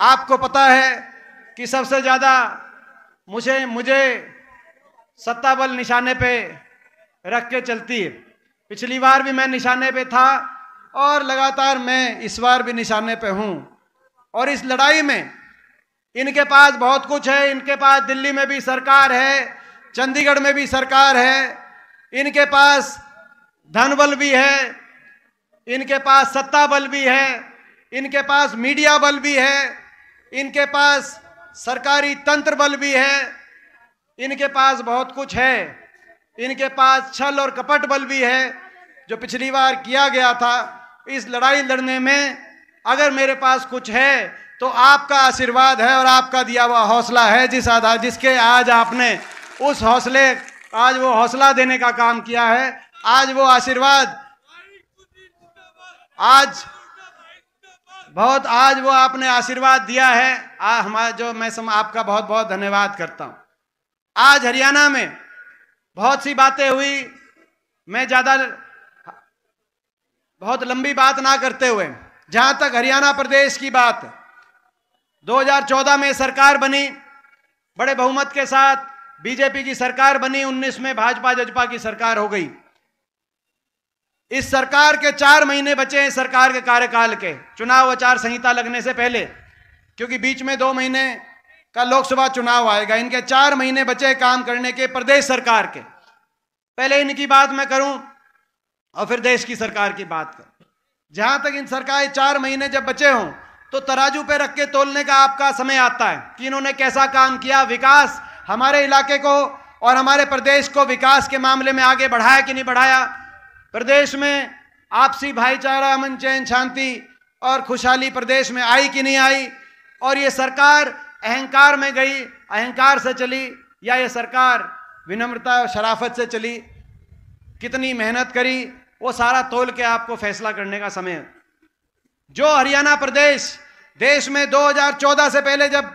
आपको पता है कि सबसे ज्यादा मुझे सत्ता बल निशाने पे रख के चलती है। पिछली बार भी मैं निशाने पे था और लगातार मैं इस बार भी निशाने पे हूं। और इस लड़ाई में इनके पास बहुत कुछ है। इनके पास दिल्ली में भी सरकार है, चंडीगढ़ में भी सरकार है, इनके पास धन बल भी है, इनके पास सत्ता बल भी है, इनके पास मीडिया बल भी है, इनके पास सरकारी तंत्र बल भी है, इनके पास बहुत कुछ है। इनके पास छल और कपट बल भी है जो पिछली बार किया गया था। इस लड़ाई लड़ने में अगर मेरे पास कुछ है तो आपका आशीर्वाद है और आपका दिया हुआ हौसला है, जिसके आज आपने उस हौसले, आज वो हौसला देने का काम किया है। आज वो आशीर्वाद, आज वो आपने आशीर्वाद दिया है। मैं आपका बहुत बहुत धन्यवाद करता हूं। आज हरियाणा में बहुत सी बातें हुई। मैं बहुत लंबी बात ना करते हुए, जहां तक हरियाणा प्रदेश की बात, 2014 में सरकार बनी, बड़े बहुमत के साथ बीजेपी की सरकार बनी। 19 में भाजपा जजपा की सरकार हो गई। इस सरकार के 4 महीने बचे हैं सरकार के कार्यकाल के, चुनाव आचार संहिता लगने से पहले, क्योंकि बीच में 2 महीने का लोकसभा चुनाव आएगा। इनके 4 महीने बचे काम करने के प्रदेश सरकार के। पहले इनकी बात मैं करूं और फिर देश की सरकार की बात करूं। जहां तक इन सरकार 4 महीने जब बचे हों तो तराजू पे रख के तोलने का आपका समय आता है कि इन्होंने कैसा काम किया, विकास हमारे इलाके को और हमारे प्रदेश को विकास के मामले में आगे बढ़ाया कि नहीं बढ़ाया। प्रदेश में आपसी भाईचारा, अमन चैन शांति और खुशहाली प्रदेश में आई कि नहीं आई। और ये सरकार अहंकार में गई, अहंकार से चली, या ये सरकार विनम्रता और शराफत से चली, कितनी मेहनत करी, वो सारा तोल के आपको फैसला करने का समय है। जो हरियाणा प्रदेश देश में 2014 से पहले, जब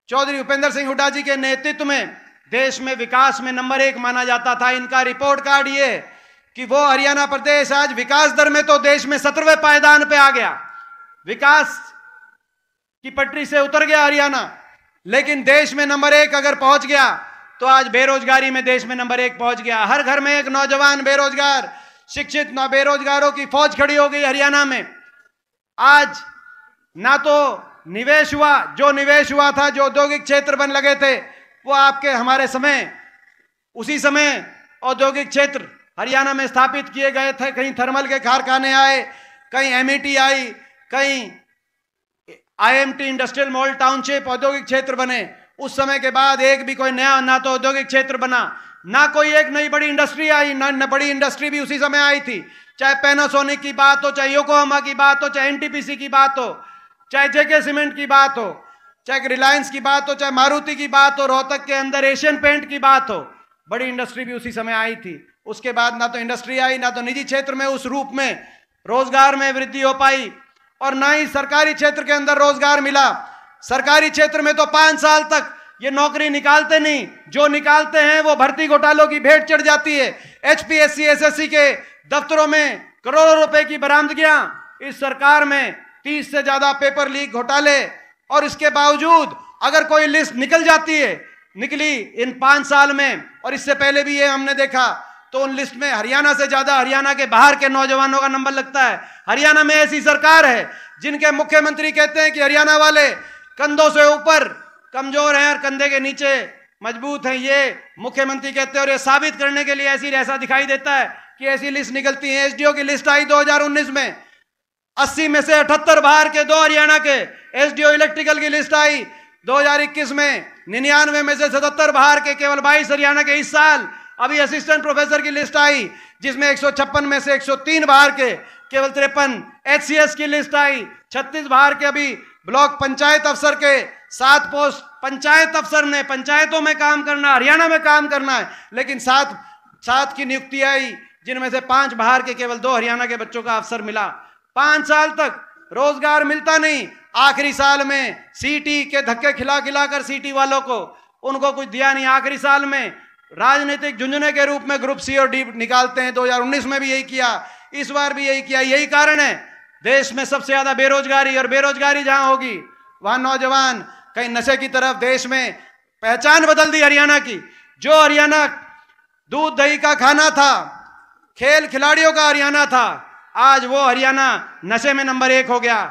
चौधरी उपेंद्र सिंह हुड्डा जी के नेतृत्व में देश में विकास में नंबर 1 माना जाता था, इनका रिपोर्ट कार्ड ये कि वो हरियाणा प्रदेश आज विकास दर में तो देश में 17वें पायदान पे आ गया, विकास की पटरी से उतर गया हरियाणा। लेकिन देश में नंबर 1 अगर पहुंच गया तो आज बेरोजगारी में देश में नंबर 1 पहुंच गया। हर घर में एक नौजवान बेरोजगार, शिक्षित बेरोजगारों की फौज खड़ी हो गई हरियाणा में। आज ना तो निवेश हुआ, जो निवेश हुआ था, जो औद्योगिक क्षेत्र बन लगे थे, वो आपके हमारे समय, उसी समय औद्योगिक क्षेत्र हरियाणा में स्थापित किए गए थे। कहीं थर्मल के कारखाने आए, कहीं एमईटी आई, कहीं आईएमटी इंडस्ट्रियल मॉल टाउनशिप औद्योगिक क्षेत्र बने। उस समय के बाद एक भी कोई नया ना तो औद्योगिक क्षेत्र बना, ना कोई एक नई बड़ी इंडस्ट्री आई। ना बड़ी इंडस्ट्री भी उसी समय आई थी, चाहे पैनासोनिक की बात हो, चाहे योकोहामा की बात हो, चाहे एनटीपीसी की बात हो, चाहे जेके सीमेंट की बात हो, चाहे रिलायंस की बात हो, चाहे मारुति की बात हो, रोहतक के अंदर एशियन पेंट की बात हो। बड़ी इंडस्ट्री भी उसी समय आई थी। उसके बाद ना तो इंडस्ट्री आई, ना तो निजी क्षेत्र में उस रूप में रोजगार में वृद्धि हो पाई, और ना ही सरकारी क्षेत्र के अंदर रोजगार मिला। सरकारी क्षेत्र में तो 5 साल तक ये नौकरी निकालते नहीं, जो निकालते हैं वो भर्ती घोटालों की भेंट चढ़ जाती है। एचपीएससी एसएससी के दफ्तरों में करोड़ों रुपए की बरामदगियां इस सरकार में, 30 से ज्यादा पेपर लीक घोटाले। और इसके बावजूद अगर कोई लिस्ट निकल जाती है, निकली इन 5 साल में, और इससे पहले भी ये हमने देखा, तो उन लिस्ट में हरियाणा से ज्यादा हरियाणा के बाहर के नौजवानों का नंबर लगता है। हरियाणा में ऐसी सरकार है जिनके मुख्यमंत्री कहते हैं कि हरियाणा वाले कंधों से ऊपर कमजोर हैं और कंधे के नीचे मजबूत हैं, ये मुख्यमंत्री कहते हैं। और ये साबित करने के लिए ऐसा दिखाई देता है कि ऐसी लिस्ट निकलती है। एसडीओ की लिस्ट आई 2019 में, 80 में से 78 बाहर के, 2 हरियाणा के। एसडीओ इलेक्ट्रिकल की लिस्ट आई 2021 में, 99 में से 77 बाहर के, केवल 22 हरियाणा के। इस साल अभी असिस्टेंट प्रोफेसर की लिस्ट आई जिसमें 156 में से 103 बाहर के, केवल 53। एचसीएस की लिस्ट आई 36 बाहर के। अभी ब्लॉक पंचायत अफसर के 7 पोस्ट, पंचायत अफसर ने पंचायतों में काम करना, हरियाणा में काम करना है, लेकिन 7 की नियुक्ति आई जिनमें से 5 बाहर के, केवल 2 हरियाणा के बच्चों का अफसर मिला। 5 साल तक रोजगार मिलता नहीं। आखिरी साल में सीटी के धक्के खिला कर सीटी वालों को उनको कुछ दिया नहीं। आखिरी साल में राजनीतिक झुंझुने के रूप में ग्रुप सी और डी निकालते हैं। 2019 में भी यही किया, इस बार भी यही किया। यही कारण है देश में सबसे ज्यादा बेरोजगारी, और बेरोजगारी जहां होगी वहां नौजवान कहीं नशे की तरफ, देश में पहचान बदल दी हरियाणा की। जो हरियाणा दूध दही का खाना था, खेल खिलाड़ियों का हरियाणा था, आज वो हरियाणा नशे में नंबर 1 हो गया,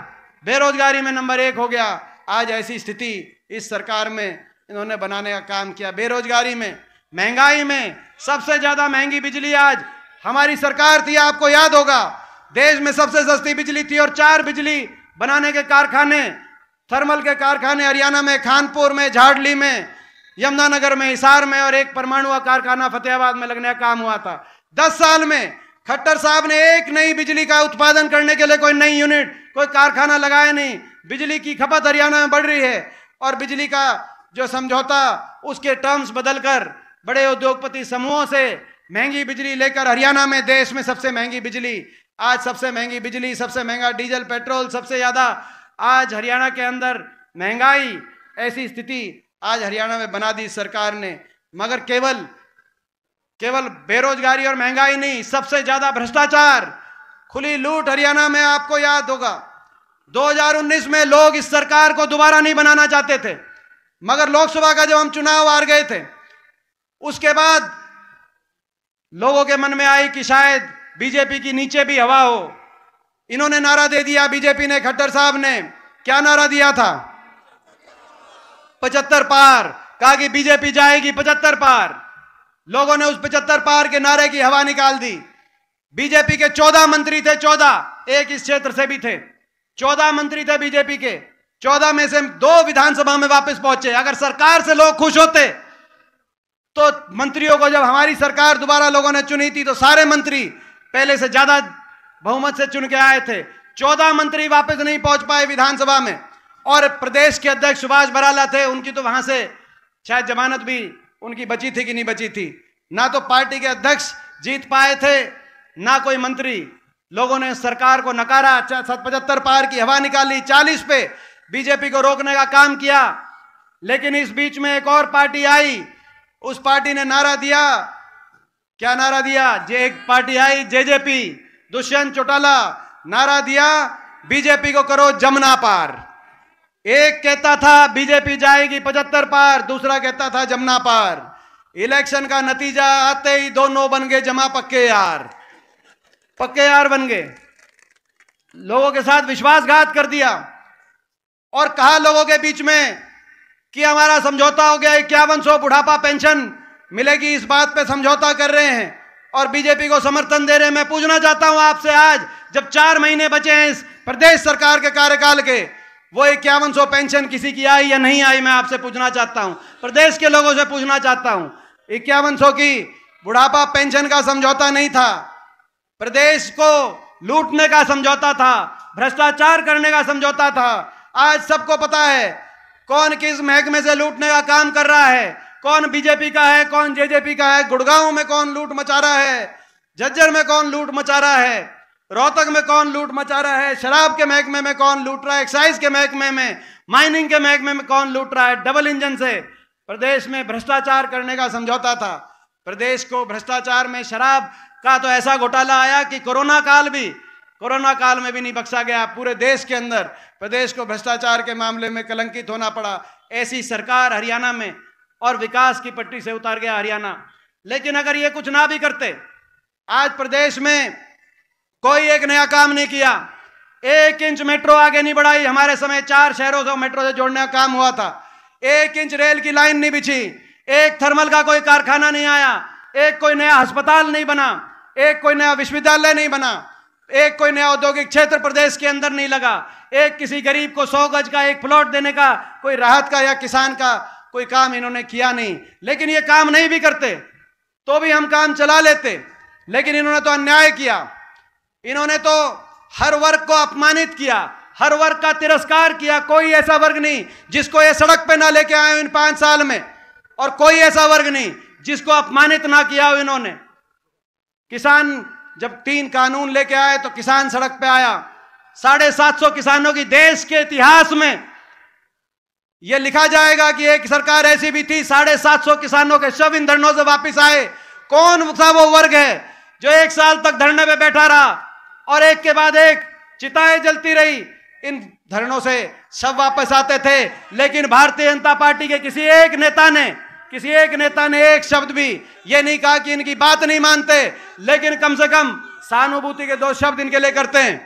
बेरोजगारी में नंबर 1 हो गया। आज ऐसी स्थिति इस सरकार में इन्होंने बनाने का काम किया। बेरोजगारी में, महंगाई में, सबसे ज्यादा महंगी बिजली आज हमारी सरकार थी। आपको याद होगा, देश में सबसे सस्ती बिजली थी और 4 बिजली बनाने के कारखाने, थर्मल के कारखाने हरियाणा में, खानपुर में, झाड़ली में, यमुनानगर में, हिसार में, और एक परमाणु का कारखाना फतेहाबाद में लगने का काम हुआ था। 10 साल में खट्टर साहब ने एक नई बिजली का उत्पादन करने के लिए कोई नई यूनिट, कोई कारखाना लगाया नहीं। बिजली की खपत हरियाणा में बढ़ रही है और बिजली का जो समझौता, उसके टर्म्स बदलकर बड़े उद्योगपति समूहों से महंगी बिजली लेकर हरियाणा में देश में सबसे महंगी बिजली, आज सबसे महंगी बिजली, सबसे महंगा डीजल पेट्रोल, सबसे ज्यादा आज हरियाणा के अंदर महंगाई, ऐसी स्थिति आज हरियाणा में बना दी सरकार ने। मगर केवल बेरोजगारी और महंगाई नहीं, सबसे ज्यादा भ्रष्टाचार, खुली लूट हरियाणा में। आपको याद होगा 2019 में लोग इस सरकार को दोबारा नहीं बनाना चाहते थे, मगर लोकसभा का जब हम चुनाव हार गए थे, उसके बाद लोगों के मन में आई कि शायद बीजेपी की नीचे भी हवा हो। इन्होंने नारा दे दिया, बीजेपी ने, खट्टर साहब ने क्या नारा दिया था? 75 पार। कहा कि बीजेपी जाएगी 75 पार। लोगों ने उस 75 पार के नारे की हवा निकाल दी। बीजेपी के 14 मंत्री थे, 14, एक इस क्षेत्र से भी थे, 14 मंत्री थे बीजेपी के। 14 में से 2 विधानसभा में वापस पहुंचे। अगर सरकार से लोग खुश होते तो मंत्रियों को, जब हमारी सरकार दोबारा लोगों ने चुनी थी तो सारे मंत्री पहले से ज्यादा बहुमत से चुन के आए थे। 14 मंत्री वापस नहीं पहुंच पाए विधानसभा में। और प्रदेश के अध्यक्ष सुभाष बराला थे, उनकी तो वहां से शायद जमानत भी उनकी बची थी कि नहीं बची थी। ना तो पार्टी के अध्यक्ष जीत पाए थे, ना कोई मंत्री। लोगों ने सरकार को नकारा, 75 पार की हवा निकाली, 40 पे बीजेपी को रोकने का काम किया। लेकिन इस बीच में एक और पार्टी आई, उस पार्टी ने नारा दिया। क्या नारा दिया? एक पार्टी आई जेजेपी, दुष्यंत चौटाला, नारा दिया बीजेपी को करो जमुना पार। एक कहता था बीजेपी जाएगी 75 पार, दूसरा कहता था जमुना पार। इलेक्शन का नतीजा आते ही दोनों बन गए जमा पक्के यार, पक्के यार बन गए। लोगों के साथ विश्वासघात कर दिया और कहा लोगों के बीच में कि हमारा समझौता हो गया, 5100 बुढ़ापा पेंशन मिलेगी, इस बात पे समझौता कर रहे हैं और बीजेपी को समर्थन दे रहे हैं। मैं पूछना चाहता हूं आपसे, आज जब 4 महीने बचे हैं इस प्रदेश सरकार के कार्यकाल के, वो 5100 पेंशन किसी की आई या नहीं आई? मैं आपसे पूछना चाहता हूं, प्रदेश के लोगों से पूछना चाहता हूं। 5100 की बुढ़ापा पेंशन का समझौता नहीं था, प्रदेश को लूटने का समझौता था, भ्रष्टाचार करने का समझौता था। आज सबको पता है कौन किस महकमे से लूटने का काम कर रहा है, कौन बीजेपी का है, कौन जेजेपी का है। गुड़गांव में कौन लूट मचा रहा है, झज्जर में कौन लूट मचा रहा है, रोहतक में कौन लूट मचा रहा है, शराब के महकमे में कौन लूट रहा है, एक्साइज के महकमे में, माइनिंग के महकमे में कौन लूट रहा है। डबल इंजन से प्रदेश में भ्रष्टाचार करने का समझौता था। प्रदेश को भ्रष्टाचार में, शराब का तो ऐसा घोटाला आया कि कोरोना काल में भी नहीं बख्शा गया। पूरे देश के अंदर प्रदेश को भ्रष्टाचार के मामले में कलंकित होना पड़ा। ऐसी सरकार हरियाणा में, और विकास की पट्टी से उतार गया हरियाणा। लेकिन अगर ये कुछ ना भी करते, आज प्रदेश में कोई एक नया काम नहीं किया, 1 इंच मेट्रो आगे नहीं बढ़ाई। हमारे समय 4 शहरों को मेट्रो से जोड़ने का काम हुआ था, 1 इंच रेल की लाइन नहीं बिछी, एक थर्मल का कोई कारखाना नहीं आया, एक कोई नया अस्पताल नहीं बना, एक कोई नया विश्वविद्यालय नहीं बना, एक कोई नया औद्योगिक क्षेत्र प्रदेश के अंदर नहीं लगा, एक किसी गरीब को 100 गज का एक प्लॉट देने का, कोई राहत का या किसान का कोई काम इन्होंने किया नहीं। लेकिन ये काम नहीं भी करते तो भी हम काम चला लेते। लेकिन इन्होंने तो अन्याय किया, इन्होंने तो हर वर्ग को अपमानित किया, हर वर्ग का तिरस्कार किया। कोई ऐसा वर्ग नहीं जिसको ये सड़क पे ना लेके आए हो इन 5 साल में, और कोई ऐसा वर्ग नहीं जिसको अपमानित ना किया हो इन्होंने। किसान जब 3 कानून लेके आए तो किसान सड़क पे आया। 750 किसानों की, देश के इतिहास में यह लिखा जाएगा कि एक सरकार ऐसी भी थी, 750 किसानों के शव इन धरनों से वापिस आए। कौन सा वो वर्ग है जो 1 साल तक धरने पे बैठा रहा और एक के बाद एक चिताएं जलती रही, इन धरनों से सब वापस आते थे, लेकिन भारतीय जनता पार्टी के किसी एक नेता ने एक शब्द भी ये नहीं कहा कि इनकी बात नहीं मानते, लेकिन कम से कम सहानुभूति के 2 शब्द इनके लिए करते हैं।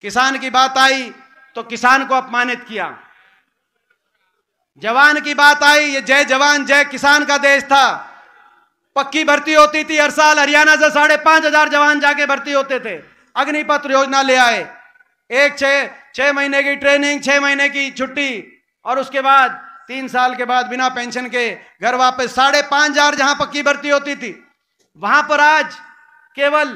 किसान की बात आई तो किसान को अपमानित किया, जवान की बात आई, ये जय जवान जय किसान का देश था। पक्की भर्ती होती थी हर साल, हरियाणा से 5,500 जवान जाके भर्ती होते थे। अग्निपथ योजना ले आए, 6 महीने की ट्रेनिंग, 6 महीने की छुट्टी, और उसके बाद 3 साल के बाद बिना पेंशन के घर वापस। 5,500 जहां पक्की भर्ती होती थी, वहां पर आज केवल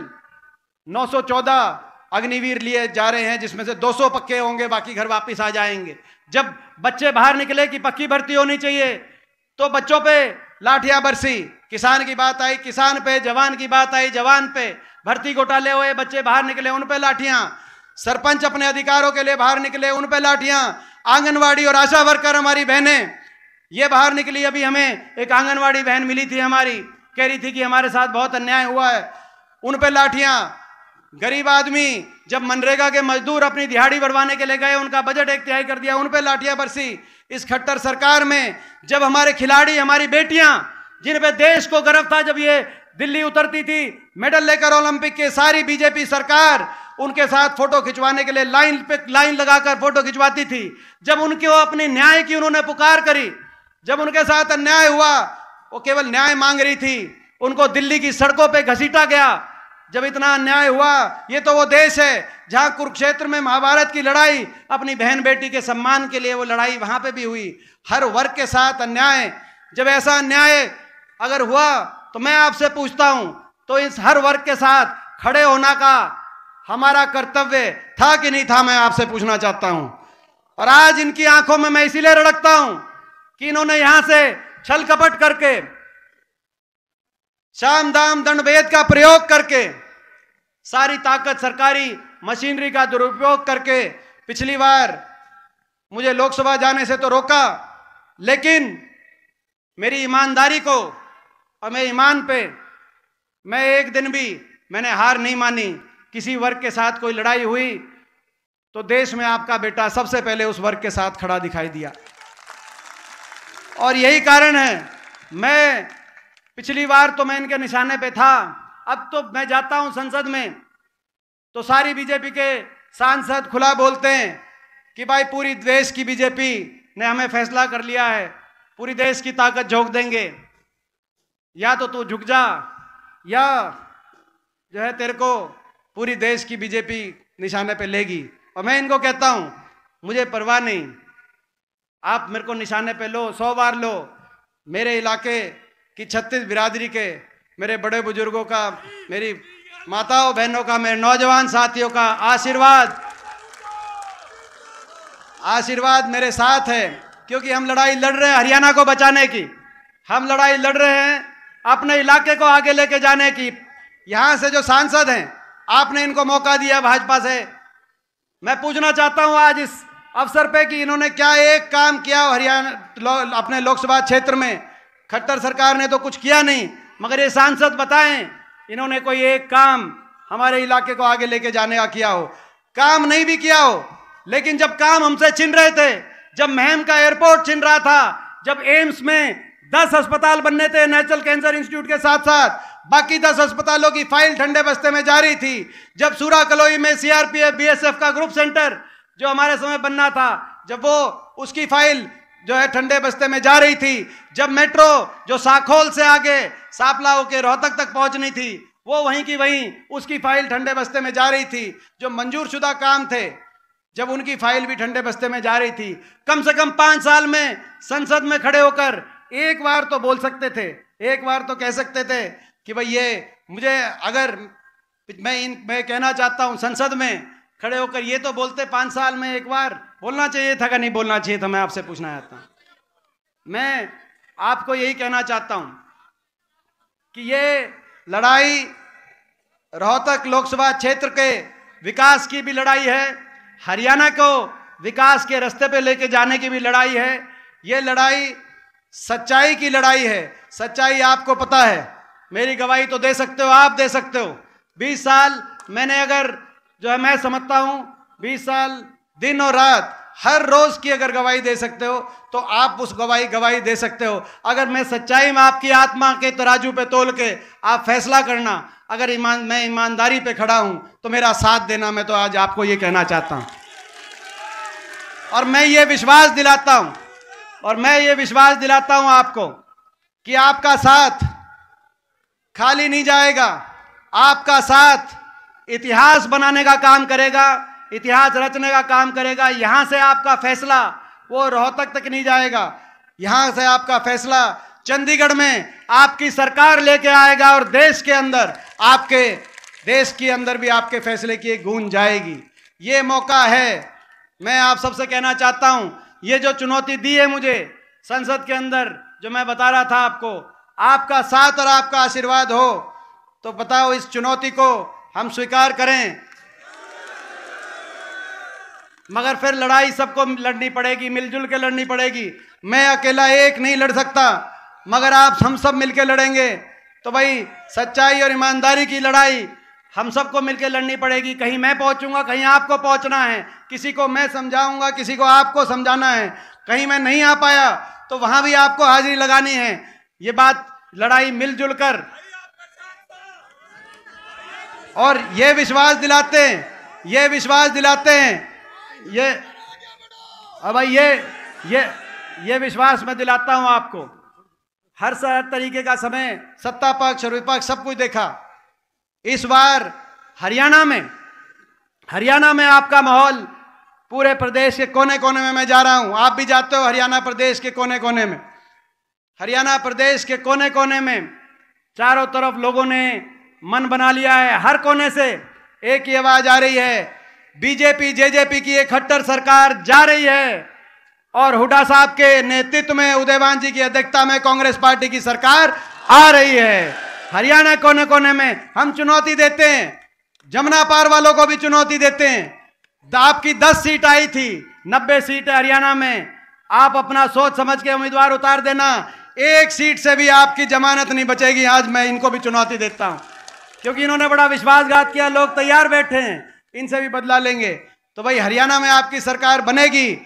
914 अग्निवीर लिए जा रहे हैं, जिसमें से 200 पक्के होंगे, बाकी घर वापस आ जाएंगे। जब बच्चे बाहर निकले कि पक्की भर्ती होनी चाहिए, तो बच्चों पे लाठियां बरसी। किसान की बात आई किसान पे, जवान की बात आई जवान पे, भर्ती घोटाले हुए, बच्चे बाहर निकले उन पे लाठियां, सरपंच अपने अधिकारों के लिए बाहर निकले उन पे लाठियां, आंगनवाड़ी और आशा वर्कर हमारी बहनें ये बाहर निकली। अभी हमें एक आंगनवाड़ी बहन मिली थी हमारी, कह रही थी कि हमारे साथ बहुत अन्याय हुआ है, उन पे लाठियां। गरीब आदमी जब मनरेगा के मजदूर अपनी दिहाड़ी बढ़वाने के लिए गए, उनका बजट 1/3 कर दिया, उन पे लाठियां बरसी। इस खट्टर सरकार में जब हमारे खिलाड़ी, हमारी बेटियां, जिन पे देश को गर्व था, जब ये दिल्ली उतरती थी मेडल लेकर ओलंपिक के, सारी बीजेपी सरकार उनके साथ फोटो खिंचवाने के लिए लाइन लगाकर फोटो खिंचवाती थी। जब उनके अपने न्याय की उन्होंने पुकार करी, जब उनके साथ अन्याय हुआ, वो केवल न्याय मांग रही थी, उनको दिल्ली की सड़कों पे घसीटा गया। जब इतना अन्याय हुआ, ये तो वो देश है जहां कुरुक्षेत्र में महाभारत की लड़ाई, अपनी बहन बेटी के सम्मान के लिए वो लड़ाई वहां पे भी हुई। हर वर्ग के साथ अन्याय, जब ऐसा अन्याय अगर हुआ तो मैं आपसे पूछता हूं, तो इस हर वर्ग के साथ खड़े होना का हमारा कर्तव्य था कि नहीं था, मैं आपसे पूछना चाहता हूं। और आज इनकी आंखों में मैं इसीलिए रड़कता हूं कि इन्होंने यहां से छल कपट करके, साम दाम दंड भेद का प्रयोग करके, सारी ताकत सरकारी मशीनरी का दुरुपयोग करके पिछली बार मुझे लोकसभा जाने से तो रोका, लेकिन मेरी ईमानदारी को और मेरे ईमान पे मैं एक दिन भी मैंने हार नहीं मानी। किसी वर्ग के साथ कोई लड़ाई हुई तो देश में आपका बेटा सबसे पहले उस वर्ग के साथ खड़ा दिखाई दिया। और यही कारण है, मैं पिछली बार तो मैं इनके निशाने पे था, अब तो मैं जाता हूं संसद में तो सारी बीजेपी के सांसद खुला बोलते हैं कि भाई पूरी देश की बीजेपी ने हमें फैसला कर लिया है, पूरी देश की ताकत झोंक देंगे, या तो तू झुक जा या जो है तेरे को पूरी देश की बीजेपी निशाने पे लेगी। और मैं इनको कहता हूं मुझे परवाह नहीं, आप मेरे को निशाने पे लो, 100 बार लो। मेरे इलाके की 36 बिरादरी के मेरे बड़े बुजुर्गों का, मेरी माताओं बहनों का, मेरे नौजवान साथियों का आशीर्वाद मेरे साथ है, क्योंकि हम लड़ाई लड़ रहे हैं हरियाणा को बचाने की, हम लड़ाई लड़ रहे हैं अपने इलाके को आगे लेके जाने की। यहां से जो सांसद हैं, आपने इनको मौका दिया भाजपा से, मैं पूछना चाहता हूं आज इस अवसर पे कि इन्होंने क्या एक काम किया हरियाणा अपने लोकसभा क्षेत्र में? खट्टर सरकार ने तो कुछ किया नहीं, मगर ये सांसद बताएं इन्होंने कोई एक काम हमारे इलाके को आगे लेके जाने का किया हो। काम नहीं भी किया हो, लेकिन जब काम हमसे छिन रहे थे, जब महम का एयरपोर्ट छिन रहा था, जब एम्स में 10 अस्पताल बनने थे नेशनल कैंसर इंस्टीट्यूट के साथ साथ, बाकी 10 अस्पतालों की फाइल ठंडे बस्ते में जा रही थी, जब सूरा कलोई में सीआरपीएफ बीएसएफ का ग्रुप सेंटर जो हमारे समय बनना था, जब वो उसकी फाइल जो है ठंडे बस्ते में जा रही थी, जब मेट्रो जो साखोल से आगे सापला होकर रोहतक तक पहुंचनी थी, वो वहीं की वहीं उसकी फाइल ठंडे बस्ते में जा रही थी, जो मंजूर शुदा काम थे जब उनकी फाइल भी ठंडे बस्ते में जा रही थी। कम से कम 5 साल में संसद में खड़े होकर एक बार तो बोल सकते थे, एक बार तो कह सकते थे कि भाई ये मुझे, अगर मैं कहना चाहता हूं संसद में खड़े होकर ये तो बोलते, 5 साल में एक बार बोलना चाहिए था कि नहीं बोलना चाहिए था? मैं आपसे पूछना चाहता हूं। मैं आपको यही कहना चाहता हूं कि ये लड़ाई रोहतक लोकसभा क्षेत्र के विकास की भी लड़ाई है, हरियाणा को विकास के रास्ते पे लेके जाने की भी लड़ाई है। ये लड़ाई सच्चाई की लड़ाई है। सच्चाई आपको पता है, मेरी गवाही तो दे सकते हो, आप दे सकते हो। 20 साल मैंने, अगर जो है मैं समझता हूं 20 साल दिन और रात हर रोज की अगर गवाही दे सकते हो तो आप उस गवाही दे सकते हो। अगर मैं सच्चाई में आपकी आत्मा के तराजू पे तोल के आप फैसला करना, अगर मैं ईमानदारी पे खड़ा हूं तो मेरा साथ देना। मैं तो आज आपको ये कहना चाहता हूं और मैं ये विश्वास दिलाता हूं आपको कि आपका साथ खाली नहीं जाएगा। आपका साथ इतिहास बनाने का काम करेगा, इतिहास रचने का काम करेगा। यहां से आपका फैसला वो रोहतक तक नहीं जाएगा, यहां से आपका फैसला चंडीगढ़ में आपकी सरकार लेके आएगा और देश के अंदर भी आपके फैसले की एक गूंज जाएगी। ये मौका है। मैं आप सबसे कहना चाहता हूं, ये जो चुनौती दी है मुझे संसद के अंदर, जो मैं बता रहा था आपको, आपका साथ और आपका आशीर्वाद हो तो बताओ इस चुनौती को हम स्वीकार करें। मगर फिर लड़ाई सबको लड़नी पड़ेगी, मिलजुल के लड़नी पड़ेगी। मैं अकेला एक नहीं लड़ सकता, मगर हम सब मिलकर लड़ेंगे तो भाई सच्चाई और ईमानदारी की लड़ाई हम सबको मिलकर लड़नी पड़ेगी। कहीं मैं पहुंचूंगा, कहीं आपको पहुंचना है, किसी को मैं समझाऊंगा, किसी को आपको समझाना है। कहीं मैं नहीं आ पाया तो वहां भी आपको हाजिरी लगानी है। ये बात लड़ाई मिलजुल कर और ये विश्वास दिलाते हैं ये विश्वास मैं दिलाता हूं आपको। हर तरीके का समय सत्ता पक्ष और विपक्ष सब कुछ देखा। इस बार हरियाणा में आपका माहौल, पूरे प्रदेश के कोने कोने में मैं जा रहा हूं, आप भी जाते हो हरियाणा प्रदेश के कोने कोने में। हरियाणा प्रदेश के कोने कोने में चारों तरफ लोगों ने मन बना लिया है। हर कोने से एक ही आवाज आ रही है, बीजेपी जेजेपी की एक खट्टर सरकार जा रही है और हुड्डा साहब के नेतृत्व में, उदयवान जी की अध्यक्षता में कांग्रेस पार्टी की सरकार आ रही है। हरियाणा कोने कोने में हम चुनौती देते हैं, जमुना पार वालों को भी चुनौती देते हैं। आपकी 10 सीट आई थी, 90 सीट है हरियाणा में। आप अपना सोच समझ के उम्मीदवार उतार देना, एक सीट से भी आपकी जमानत नहीं बचेगी। आज मैं इनको भी चुनौती देता हूं क्योंकि इन्होंने बड़ा विश्वासघात किया। लोग तैयार बैठे हैं, इनसे भी बदला लेंगे। तो भाई हरियाणा में आपकी सरकार बनेगी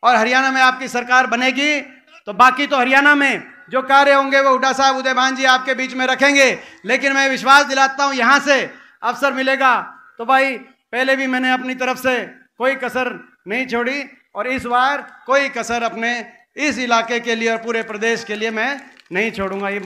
और हरियाणा में आपकी सरकार बनेगी तो बाकी तो हरियाणा में जो कार्य होंगे वो हुड्डा साहब, उदयवान जी आपके बीच में रखेंगे। लेकिन मैं विश्वास दिलाता हूं यहां से अवसर मिलेगा तो भाई, पहले भी मैंने अपनी तरफ से कोई कसर नहीं छोड़ी और इस बार कोई कसर अपने इस इलाके के लिए और पूरे प्रदेश के लिए मैं नहीं छोड़ूंगा।